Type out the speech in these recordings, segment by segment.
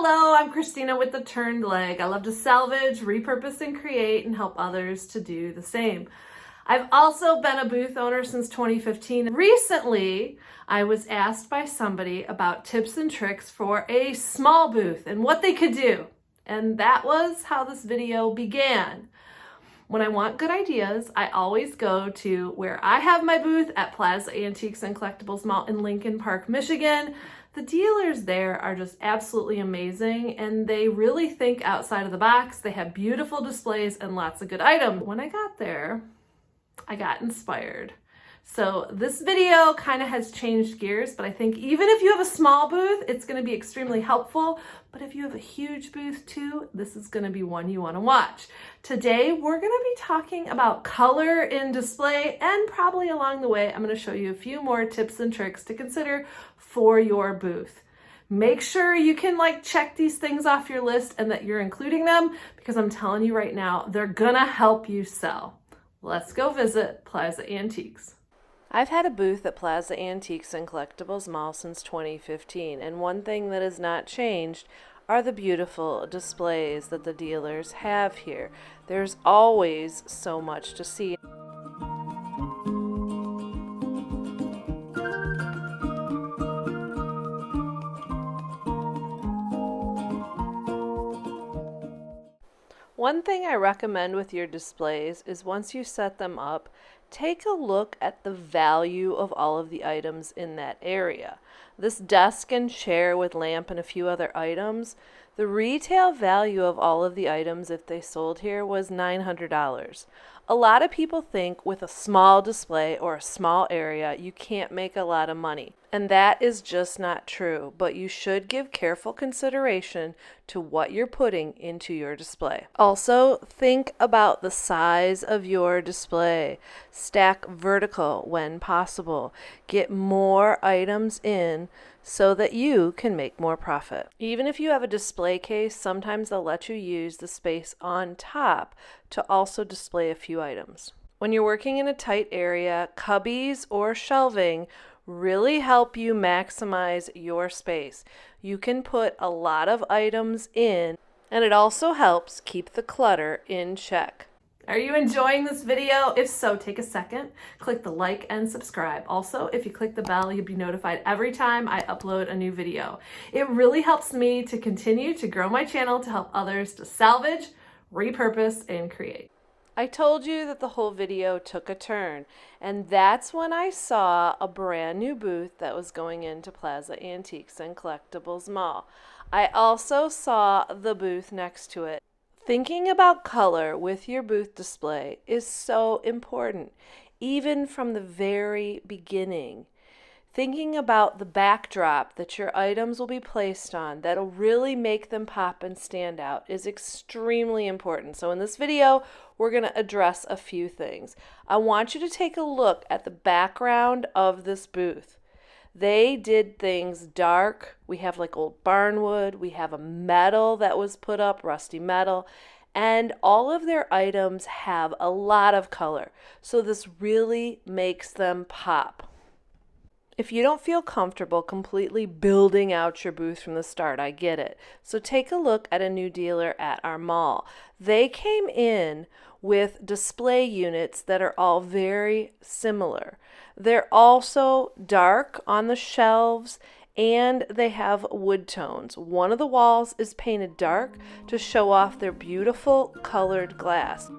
Hello, I'm Christina with The Turned Leg. I love to salvage, repurpose, and create and help others to do the same. I've also been a booth owner since 2015. Recently, I was asked by somebody about tips and tricks for a small booth and what they could do. And that was how this video began. When I want good ideas, I always go to where I have my booth at Plaza Antiques and Collectibles Mall in Lincoln Park, Michigan. The dealers there are just absolutely amazing and they really think outside of the box. They have beautiful displays and lots of good items. When I got there, I got inspired. So this video kind of has changed gears, but I think even if you have a small booth, it's going to be extremely helpful. But if you have a huge booth too, this is going to be one you want to watch. Today, we're going to be talking about color in display, and probably along the way, I'm going to show you a few more tips and tricks to consider for your booth. Make sure you can check these things off your list and that you're including them, because I'm telling you right now, they're going to help you sell. Let's go visit Plaza Antiques. I've had a booth at Plaza Antiques and Collectibles Mall since 2015, and one thing that has not changed are the beautiful displays that the dealers have here. There's always so much to see. One thing I recommend with your displays is once you set them up, take a look at the value of all of the items in that area. This desk and chair with lamp and a few other items, the retail value of all of the items if they sold here was $900. A lot of people think with a small display or a small area you can't make a lot of money. And that is just not true, but you should give careful consideration to what you're putting into your display. Also, think about the size of your display. Stack vertical when possible. Get more items in so that you can make more profit. Even if you have a display case, sometimes they'll let you use the space on top to also display a few items. When you're working in a tight area, cubbies or shelving really help you maximize your space. You can put a lot of items in, and it also helps keep the clutter in check. Are you enjoying this video? If so, take a second, click the like and subscribe. Also, if you click the bell, you'll be notified every time I upload a new video. It really helps me to continue to grow my channel to help others to salvage, repurpose, and create. I told you that the whole video took a turn, and that's when I saw a brand new booth that was going into Plaza Antiques and Collectibles Mall. I also saw the booth next to it. Thinking about color with your booth display is so important, even from the very beginning. Thinking about the backdrop that your items will be placed on that'll really make them pop and stand out is extremely important. So in this video, we're going to address a few things. I want you to take a look at the background of this booth. They did things dark. We have old barnwood. We have a metal that was put up, rusty metal. And all of their items have a lot of color. So this really makes them pop. If you don't feel comfortable completely building out your booth from the start, I get it. So take a look at a new dealer at our mall. They came in with display units that are all very similar. They're also dark on the shelves and they have wood tones. One of the walls is painted dark to show off their beautiful colored glass.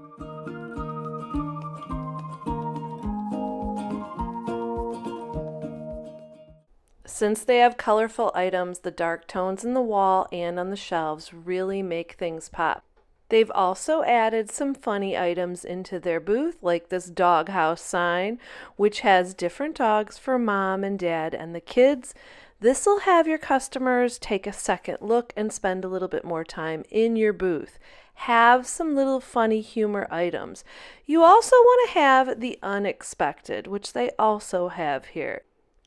Since they have colorful items, the dark tones in the wall and on the shelves really make things pop. They've also added some funny items into their booth, like this doghouse sign, which has different dogs for mom and dad and the kids. This will have your customers take a second look and spend a little bit more time in your booth. Have some little funny humor items. You also want to have the unexpected, which they also have here.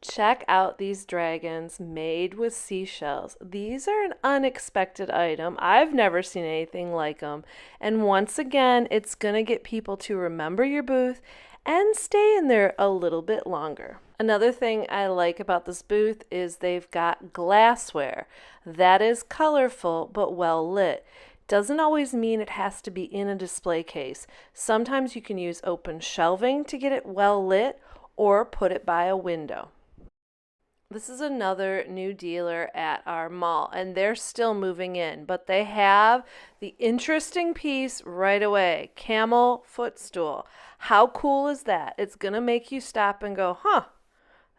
Check out these dragons made with seashells. These are an unexpected item. I've never seen anything like them. And once again, it's going to get people to remember your booth and stay in there a little bit longer. Another thing I like about this booth is they've got glassware that is colorful but well lit. Doesn't always mean it has to be in a display case. Sometimes you can use open shelving to get it well lit or put it by a window. This is another new dealer at our mall, and they're still moving in, but they have the interesting piece right away, camel footstool. How cool is that? It's going to make you stop and go, huh,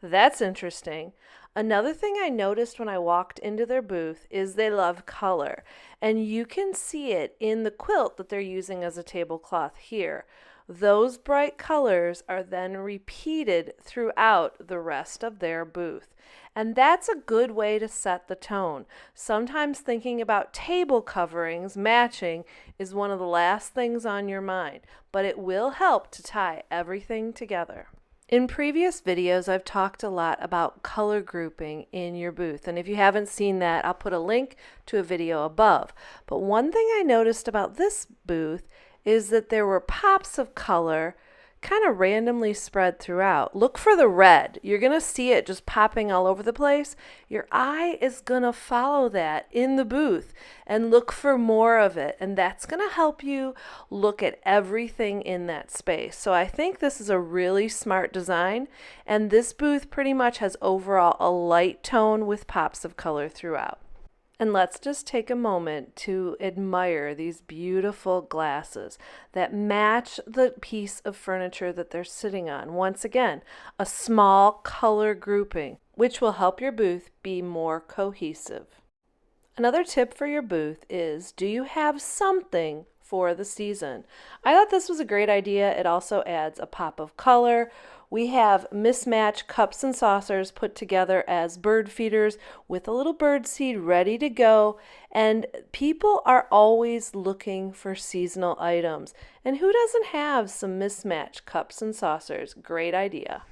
that's interesting. Another thing I noticed when I walked into their booth is they love color, and you can see it in the quilt that they're using as a tablecloth here. Those bright colors are then repeated throughout the rest of their booth. And that's a good way to set the tone. Sometimes thinking about table coverings matching is one of the last things on your mind, but it will help to tie everything together. In previous videos, I've talked a lot about color grouping in your booth, and if you haven't seen that, I'll put a link to a video above. But one thing I noticed about this booth is that there were pops of color kind of randomly spread throughout. Look for the red. You're going to see it just popping all over the place. Your eye is going to follow that in the booth and look for more of it. And that's going to help you look at everything in that space. So I think this is a really smart design. And this booth pretty much has overall a light tone with pops of color throughout. And let's just take a moment to admire these beautiful glasses that match the piece of furniture that they're sitting on. Once again, a small color grouping, which will help your booth be more cohesive. Another tip for your booth is, do you have something for the season? I thought this was a great idea. It also adds a pop of color. We have mismatched cups and saucers put together as bird feeders with a little bird seed ready to go. And people are always looking for seasonal items. And who doesn't have some mismatched cups and saucers? Great idea.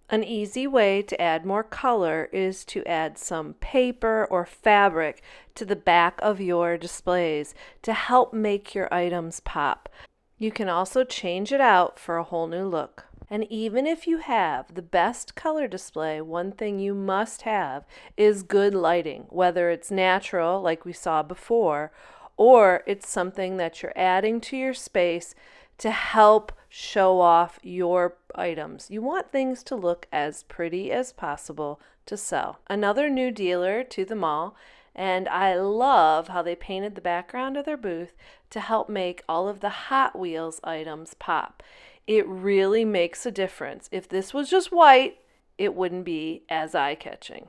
An easy way to add more color is to add some paper or fabric to the back of your displays to help make your items pop. You can also change it out for a whole new look. And even if you have the best color display, one thing you must have is good lighting, whether it's natural, like we saw before, or it's something that you're adding to your space to help show off your items. You want things to look as pretty as possible to sell. Another new dealer to the mall, and I love how they painted the background of their booth to help make all of the Hot Wheels items pop. It really makes a difference. If this was just white, it wouldn't be as eye-catching.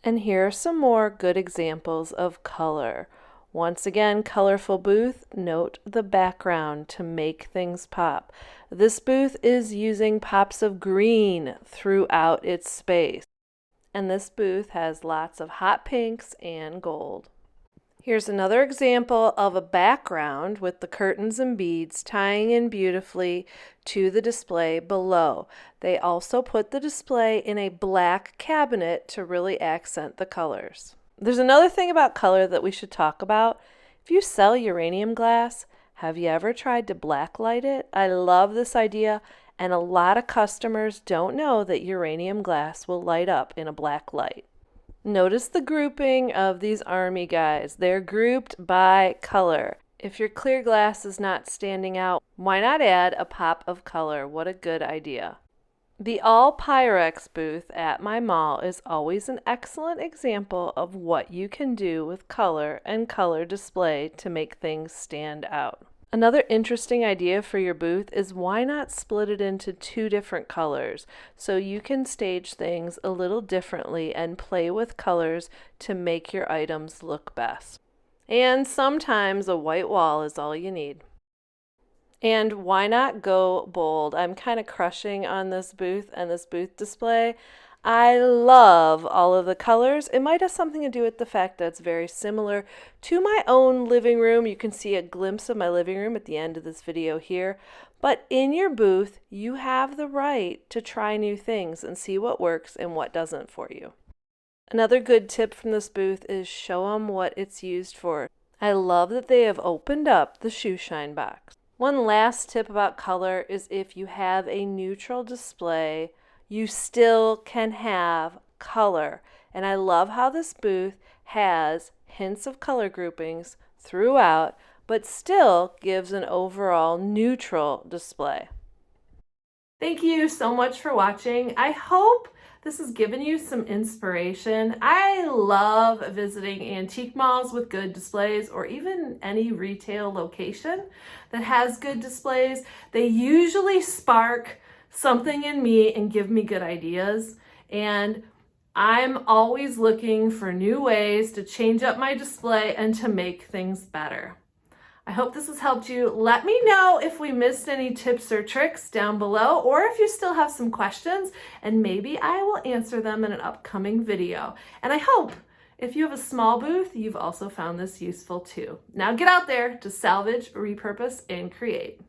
And here are some more good examples of color. Once again, colorful booth. Note the background to make things pop. This booth is using pops of green throughout its space. And this booth has lots of hot pinks and gold. Here's another example of a background with the curtains and beads tying in beautifully to the display below. They also put the display in a black cabinet to really accent the colors. There's another thing about color that we should talk about. If you sell uranium glass, have you ever tried to blacklight it? I love this idea, and a lot of customers don't know that uranium glass will light up in a black light. Notice the grouping of these army guys. They're grouped by color. If your clear glass is not standing out, why not add a pop of color? What a good idea. The All Pyrex booth at my mall is always an excellent example of what you can do with color and color display to make things stand out. Another interesting idea for your booth is why not split it into 2 different colors so you can stage things a little differently and play with colors to make your items look best. And sometimes a white wall is all you need. And why not go bold? I'm kind of crushing on this booth and this booth display. I love all of the colors. It might have something to do with the fact that it's very similar to my own living room. You can see a glimpse of my living room at the end of this video here. But in your booth, you have the right to try new things and see what works and what doesn't for you. Another good tip from this booth is show them what it's used for. I love that they have opened up the shoe shine box. One last tip about color is if you have a neutral display, you still can have color. And I love how this booth has hints of color groupings throughout, but still gives an overall neutral display. Thank you so much for watching. I hope this has given you some inspiration. I love visiting antique malls with good displays, or even any retail location that has good displays. They usually spark something in me and give me good ideas. And I'm always looking for new ways to change up my display and to make things better. I hope this has helped you. Let me know if we missed any tips or tricks down below, or if you still have some questions, and maybe I will answer them in an upcoming video. And I hope if you have a small booth, you've also found this useful too. Now get out there to salvage, repurpose, and create.